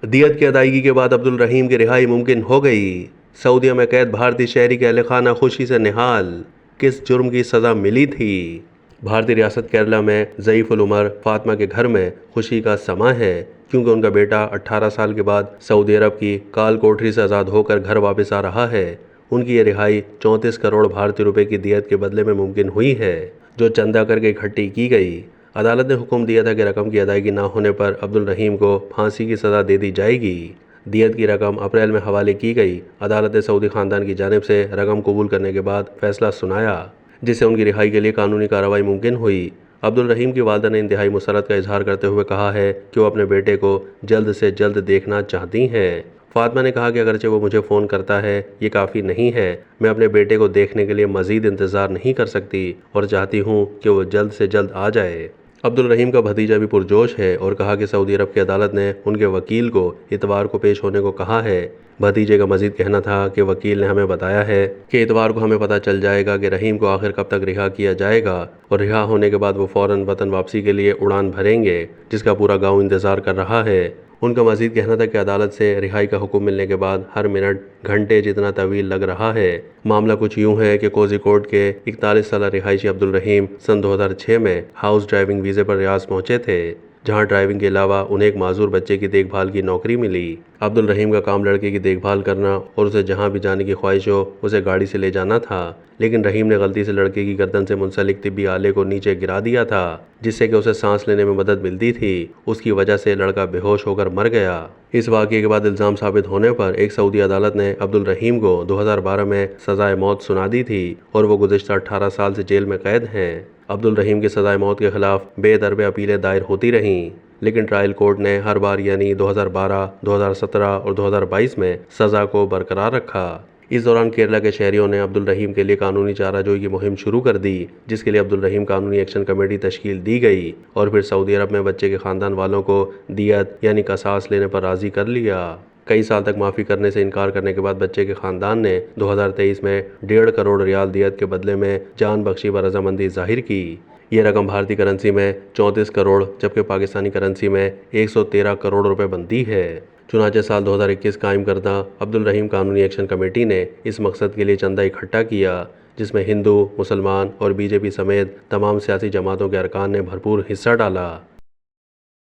دیت کی ادائیگی کے بعد عبدالرحیم کی رہائی ممکن ہو گئی۔ سعودیہ میں قید بھارتی شہری کے اہل خانہ خوشی سے نہال۔ کس جرم کی سزا ملی تھی؟ بھارتی ریاست کیرلا میں ضعیف العمر فاطمہ کے گھر میں خوشی کا سماں ہے، کیونکہ ان کا بیٹا 18 سال کے بعد سعودی عرب کی کال کوٹری سے آزاد ہو کر گھر واپس آ رہا ہے۔ ان کی یہ رہائی 34 کروڑ بھارتی روپے کی دیت کے بدلے میں ممکن ہوئی ہے، جو چندہ کر کے اکٹھی کی گئی۔ عدالت نے حکم دیا تھا کہ رقم کی ادائیگی نہ ہونے پر عبدالرحیم کو پھانسی کی سزا دے دی جائے گی۔ دیت کی رقم اپریل میں حوالے کی گئی۔ عدالت نے سعودی خاندان کی جانب سے رقم قبول کرنے کے بعد فیصلہ سنایا، جس سے ان کی رہائی کے لیے قانونی کارروائی ممکن ہوئی۔ عبدالرحیم کی والدہ نے انتہائی مسرت کا اظہار کرتے ہوئے کہا ہے کہ وہ اپنے بیٹے کو جلد سے جلد دیکھنا چاہتی ہیں۔ فاطمہ نے کہا کہ اگرچہ وہ مجھے فون کرتا ہے، یہ کافی نہیں ہے۔ میں اپنے بیٹے کو دیکھنے کے لیے مزید انتظار نہیں کر سکتی اور چاہتی ہوں کہ وہ جلد سے جلد آ جائے۔ عبدالرحیم کا بھتیجا بھی پرجوش ہے اور کہا کہ سعودی عرب کی عدالت نے ان کے وکیل کو اتوار کو پیش ہونے کو کہا ہے۔ بھتیجے کا مزید کہنا تھا کہ وکیل نے ہمیں بتایا ہے کہ اتوار کو ہمیں پتہ چل جائے گا کہ رحیم کو آخر کب تک رہا کیا جائے گا، اور رہا ہونے کے بعد وہ فوراً وطن واپسی کے لیے اڑان بھریں گے، جس کا پورا گاؤں انتظار کر رہا ہے۔ ان کا مزید کہنا تھا کہ عدالت سے رہائی کا حکم ملنے کے بعد ہر منٹ گھنٹے جتنا طویل لگ رہا ہے۔ معاملہ کچھ یوں ہے کہ کوزی کوڈ کے 41 سالہ رہائشی عبدالرحیم سن 2006 میں ہاؤس ڈرائیونگ ویزے پر ریاض پہنچے تھے، جہاں ڈرائیونگ کے علاوہ انہیں ایک معذور بچے کی دیکھ بھال کی نوکری ملی۔ عبدالرحیم کا کام لڑکے کی دیکھ بھال کرنا اور اسے جہاں بھی جانے کی خواہش ہو اسے گاڑی سے لے جانا تھا، لیکن رحیم نے غلطی سے لڑکے کی گردن سے منسلک طبی آلے کو نیچے گرا دیا تھا، جس سے کہ اسے سانس لینے میں مدد ملتی تھی۔ اس کی وجہ سے لڑکا بے ہوش ہو کر مر گیا۔ اس واقعے کے بعد الزام ثابت ہونے پر ایک سعودی عدالت نے عبدالرحیم کو 2012 میں سزائے موت سنا دی تھی اور وہ گزشتہ 18 سال سے جیل میں قید ہیں۔ عبدالرحیم کی سزائے موت کے خلاف بے دروے اپیلیں دائر ہوتی رہیں، لیکن ٹرائل کورٹ نے ہر بار یعنی 2012، 2017 اور 2022 میں سزا کو برقرار رکھا۔ اس دوران کیرلا کے شہریوں نے عبدالرحیم کے لیے قانونی چارہ جوئی کی مہم شروع کر دی، جس کے لیے عبدالرحیم قانونی ایکشن کمیٹی تشکیل دی گئی اور پھر سعودی عرب میں بچے کے خاندان والوں کو دیت یعنی قصاص لینے پر راضی کر لیا۔ کئی سال تک معافی کرنے سے انکار کرنے کے بعد بچے کے خاندان نے 2023 میں 1.5 کروڑ ریال دیت کے بدلے میں جان بخشی و رضامندی ظاہر کی۔ یہ رقم بھارتی کرنسی میں 34 کروڑ جبکہ پاکستانی کرنسی میں 113 کروڑ روپے بنتی ہے۔ چنانچہ سال 2021 قائم کردہ عبدالرحیم قانونی ایکشن کمیٹی نے اس مقصد کے لیے چندہ اکٹھا کیا، جس میں ہندو، مسلمان اور بی جے پی سمیت تمام سیاسی جماعتوں کے ارکان نے بھرپور حصہ ڈالا۔